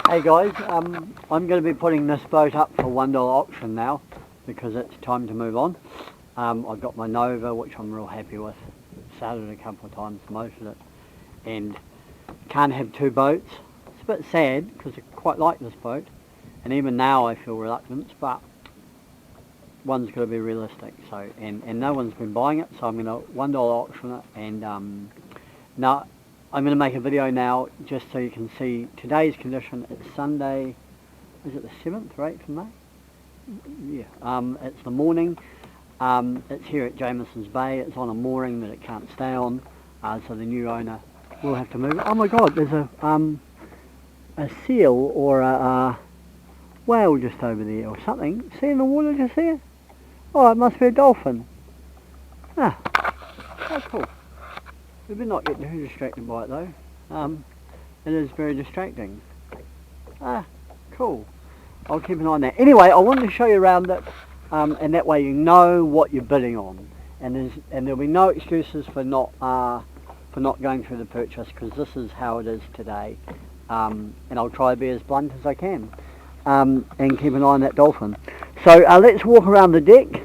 Hey guys, I'm going to be putting this boat up for $1 auction now because it's time to move on. I've got my Nova, which I'm real happy with. Sailed it a couple of times, motored it, and can't have two boats. It's a bit sad because I quite like this boat, and even now I feel reluctant, but one's got to be realistic. So, and no one's been buying it, so I'm going to $1 auction it, and now I'm going to make a video now just so you can see today's condition. It's Sunday, is it the 7th or 8th of May? Yeah, it's the morning. It's here at Jamieson's Bay. It's on a mooring that it can't stay on, so the new owner will have to move it. Oh my god, there's a seal or a whale just over there or something. See in the water just there? Oh, it must be a dolphin. Ah, oh cool. We better not get too distracted by it though. It is very distracting. Ah, cool. I'll keep an eye on that. Anyway, I wanted to show you around it, and that way you know what you're bidding on, and there'll be no excuses for not going through the purchase, because this is how it is today. And I'll try to be as blunt as I can, and keep an eye on that dolphin. So let's walk around the deck.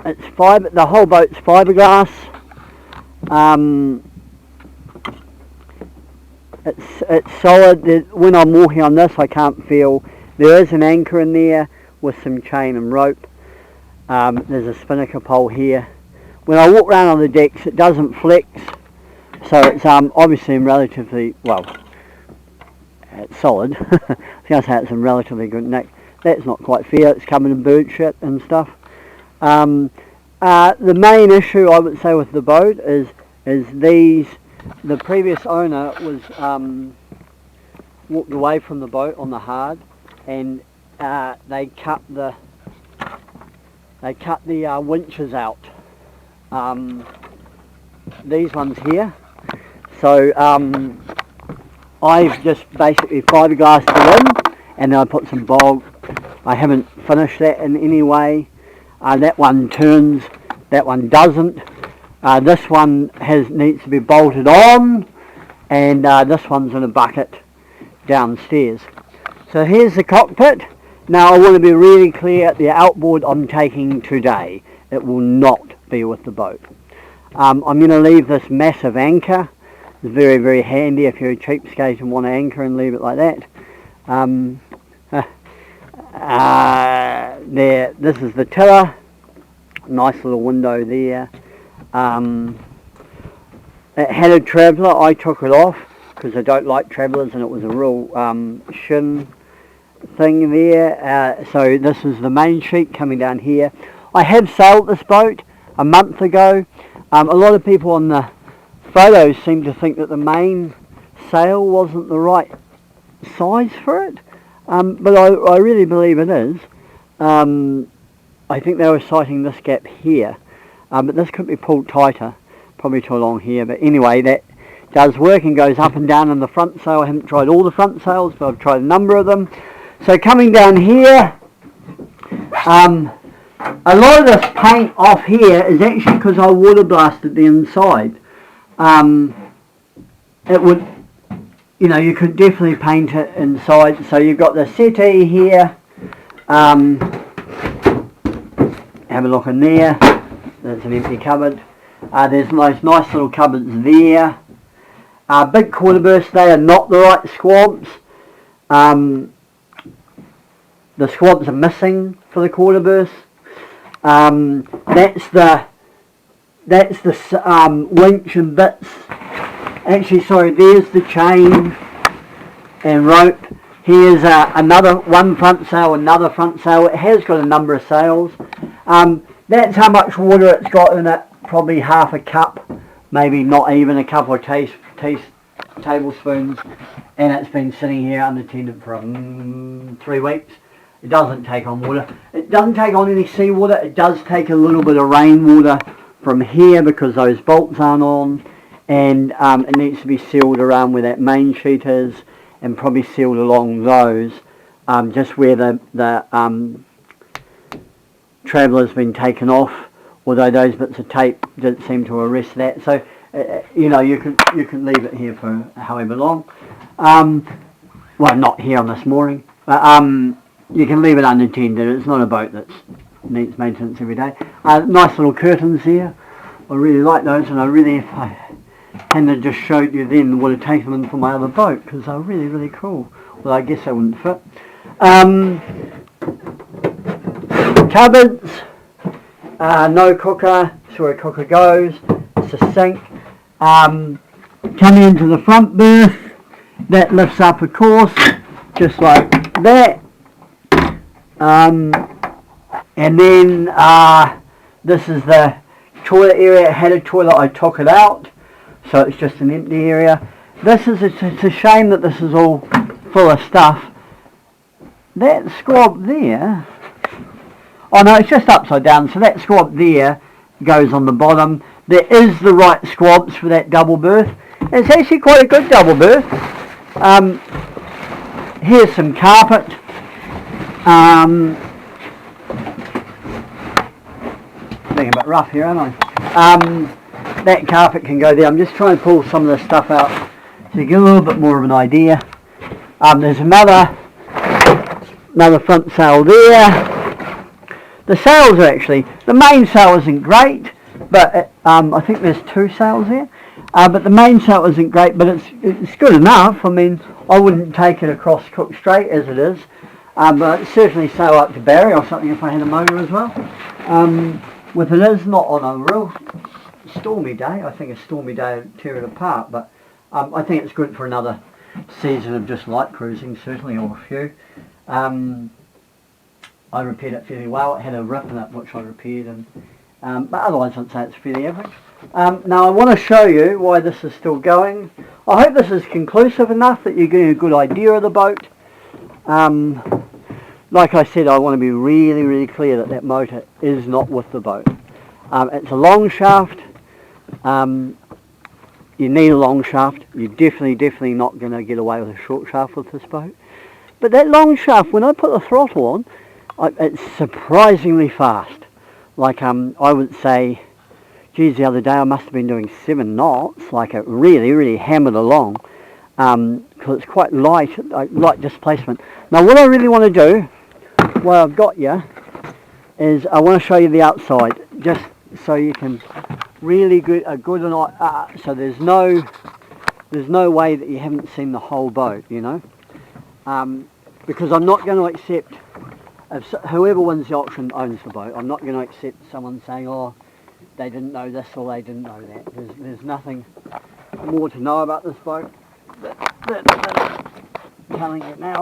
It's the whole boat's fiberglass. It's solid. When I'm walking on this, I can't feel. There is an anchor in there with some chain and rope. There's a spinnaker pole here. When I walk around on the decks, it doesn't flex, so it's obviously in relatively, well, it's solid. I was going to say it's in relatively good nick. That's not quite fair. It's covered in bird shit and stuff. The main issue I would say with the boat is the previous owner was walked away from the boat on the hard, and they cut the winches out. These ones here. So I've just basically fiberglassed it in, and then I put some bog. I haven't finished that in any way. That one turns, that one doesn't. This one needs to be bolted on, and this one's in a bucket downstairs. So here's the cockpit. Now I want to be really clear, the outboard I'm taking today. It will not be with the boat. I'm going to leave this massive anchor. It's very, very handy if you're a cheapskate and want to anchor and leave it like that. There, this is the tiller. Nice little window there. It had a traveller. I took it off because I don't like travellers, and it was a real shin thing there. So this is the main sheet coming down here. I have sailed this boat a month ago. A lot of people on the photos seem to think that the main sail wasn't the right size for it, but I really believe it is. I think they were sighting this gap here, but this could be pulled tighter, probably to along here. But anyway, that does work and goes up and down on the front sail. I haven't tried all the front sails, but I've tried a number of them. So coming down here, a lot of this paint off here is actually because I water blasted the inside. It would, you know, you could definitely paint it inside. So you've got the settee here. Have a look in there. There's an empty cupboard. There's those nice little cupboards there. Big quarter bursts. They are not the right squabs. The squabs are missing for the quarter bursts. That's the winch and bits. Actually, sorry, there's the chain and rope. Here's one front sail, another front sail. It has got a number of sails. That's how much water it's got in it, probably half a cup, maybe not even, a couple of tablespoons, and it's been sitting here unattended for 3 weeks. It doesn't take on water. It doesn't take on any seawater. It does take a little bit of rainwater from here because those bolts aren't on, and it needs to be sealed around where that main sheet is, and probably sealed along those, just where the traveller's been taken off, although those bits of tape didn't seem to arrest that. So you know, you can leave it here for however long. Well, not here on this mooring, but you can leave it unattended. It's not a boat that needs maintenance every day. Nice little curtains here. I really like those, and if I hadn't just showed you then, would have taken them for my other boat because they're really, really cool. Well, I guess they wouldn't fit. Cupboards, no cooker, so where a cooker goes. It's a sink. Coming into the front berth, that lifts up, of course, just like that. And then this is the toilet area. It had a toilet, I took it out, so it's just an empty area. This is it's a shame that this is all full of stuff. That squab there, oh no, it's just upside down, so that squab there goes on the bottom. There is the right squabs for that double berth. It's actually quite a good double berth. Here's some carpet. Being a bit rough here, aren't I? That carpet can go there. I'm just trying to pull some of the stuff out so you get a little bit more of an idea. There's another front sail there. The sails are actually, the main sail isn't great, but I think there's two sails there. But the main sail isn't great, but it's good enough. I mean, I wouldn't take it across Cook Strait as it is, but I'd certainly sail up to Barry or something if I had a motor as well. With it is not on a real stormy day. I think a stormy day would tear it apart, but I think it's good for another season of just light cruising, certainly, or a few. I repaired it fairly well. It had a rip in it which I repaired, and but otherwise I'd say it's fairly average. Now I want to show you why this is still going. I hope this is conclusive enough that you're getting a good idea of the boat. Like I said, I want to be really, really clear that motor is not with the boat. It's a long shaft. You need a long shaft. You're definitely not going to get away with a short shaft with this boat. But that long shaft, when I put the throttle on, it's surprisingly fast. Like I would say, geez, the other day I must have been doing 7 knots. Like it really hammered along. Because it's quite light displacement. Now what I really want to do, while I've got you, is I want to show you the outside, just so you can really get a good so there's no way that you haven't seen the whole boat, you know. Because I'm not going to accept, if whoever wins the auction owns the boat, I'm not going to accept someone saying, oh, they didn't know this or they didn't know that. There's nothing more to know about this boat than I'm telling you now.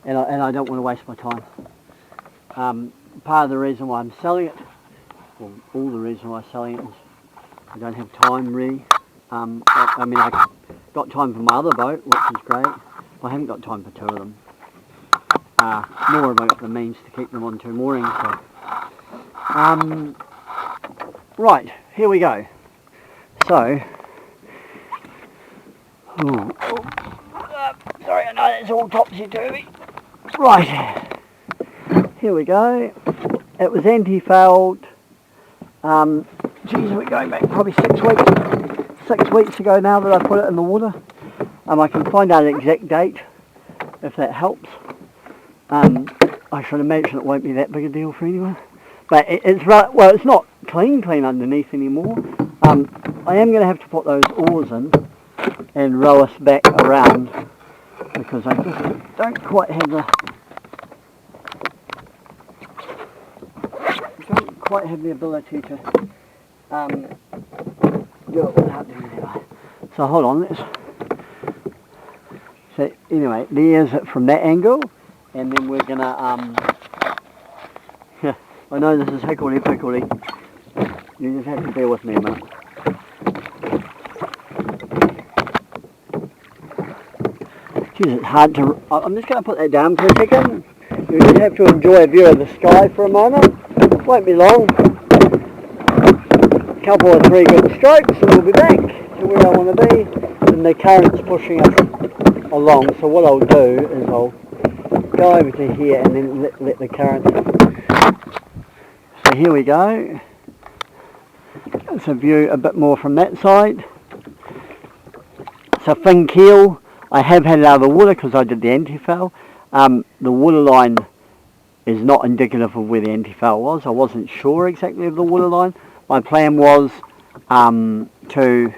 And I don't want to waste my time. Part of the reason why I'm selling it, well, all the reason why I'm selling it is I don't have time really. I mean, I've got time for my other boat, which is great. I haven't got time for 2 of them. Nor have I got the means to keep them on 2 moorings. So. Right, here we go. So, sorry, I know it's all topsy-turvy. Right, here we go. It was anti-fouled. Geez, we're going back probably 6 weeks ago now that I put it in the water. I can find out an exact date if that helps. I should imagine it won't be that big a deal for anyone. But it's right. Well, it's not clean underneath anymore. I am going to have to put those oars in and row us back around because I just don't quite have the ability to do it without doing that. So hold on, so anyway, there's it from that angle, and then we're gonna I know this is hickory-pickory. You just have to bear with me a minute. Geez, it's hard to... I'm just going to put that down for a second. You just have to enjoy a view of the sky for a moment. It won't be long. A couple or 3 good strokes and we'll be back to where I want to be. And the current's pushing us along. So what I'll do is I'll go over to here and then let the current... So here we go. It's a view a bit more from that side. it's a fin keel. I have had it out of the water because I did the anti-foul. The water line is not indicative of where the anti-foul was. I wasn't sure exactly of the water line. My plan was to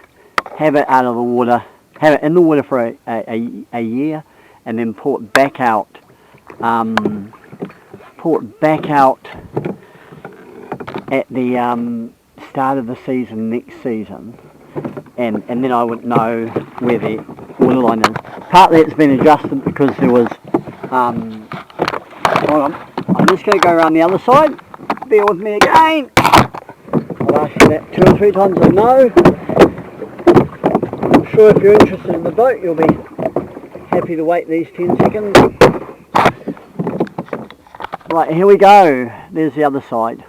have it out of the water, have it in the water for a year, and then pour it back out. At the start of the season next season, and then I would know where the water line is. Partly it's been adjusted because there was hold on, I'm just going to go around the other side. Bear with me again. I've asked you that 2 or 3 times, I know. I'm sure if you're interested in the boat, you'll be happy to wait these 10 seconds. Right, here we go. There's the other side.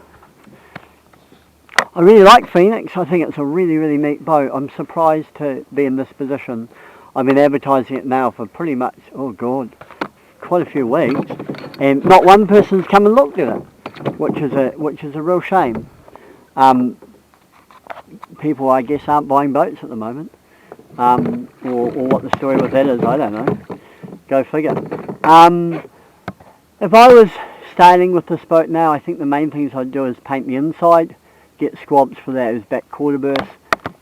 I really like Phoenix. I think it's a really, really neat boat. I'm surprised to be in this position. I've been advertising it now for pretty much, oh God, quite a few weeks, and not one person's come and looked at it, which is a real shame. People, I guess, aren't buying boats at the moment, or what the story with that is, I don't know. Go figure. If I was starting with this boat now, I think the main things I'd do is paint the inside, get squabs for those back quarter berths,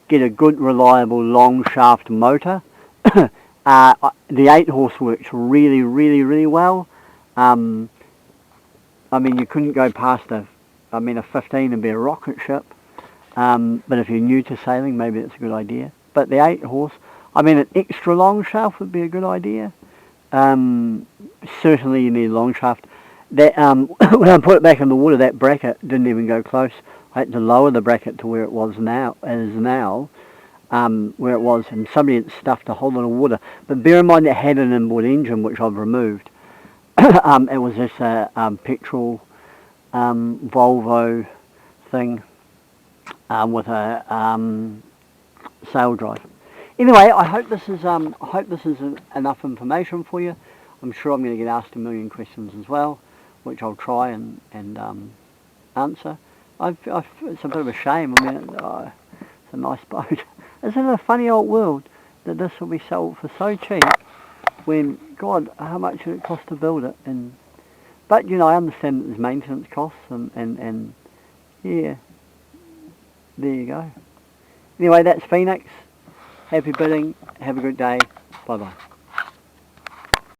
get a good reliable long shaft motor. The 8-horse works really, really, really well. I mean, you couldn't go past a 15 and be a rocket ship. But if you're new to sailing, maybe it's a good idea. But the 8-horse, I mean, an extra long shaft would be a good idea. Certainly you need a long shaft. That when I put it back in the water, that bracket didn't even go close. I had to lower the bracket to where it was now, where it was, and somebody had stuffed a whole lot of water. But bear in mind it had an inboard engine, which I've removed. It was this petrol Volvo thing with a sail drive. Anyway, I hope this is enough information for you. I'm sure I'm going to get asked a million questions as well, which I'll try and answer. It's a bit of a shame. I mean, it's a nice boat. Isn't it a funny old world that this will be sold for so cheap when, God, how much did it cost to build it? But, you know, I understand that there's maintenance costs and yeah, there you go. Anyway, that's Phoenix. Happy bidding. Have a good day. Bye-bye.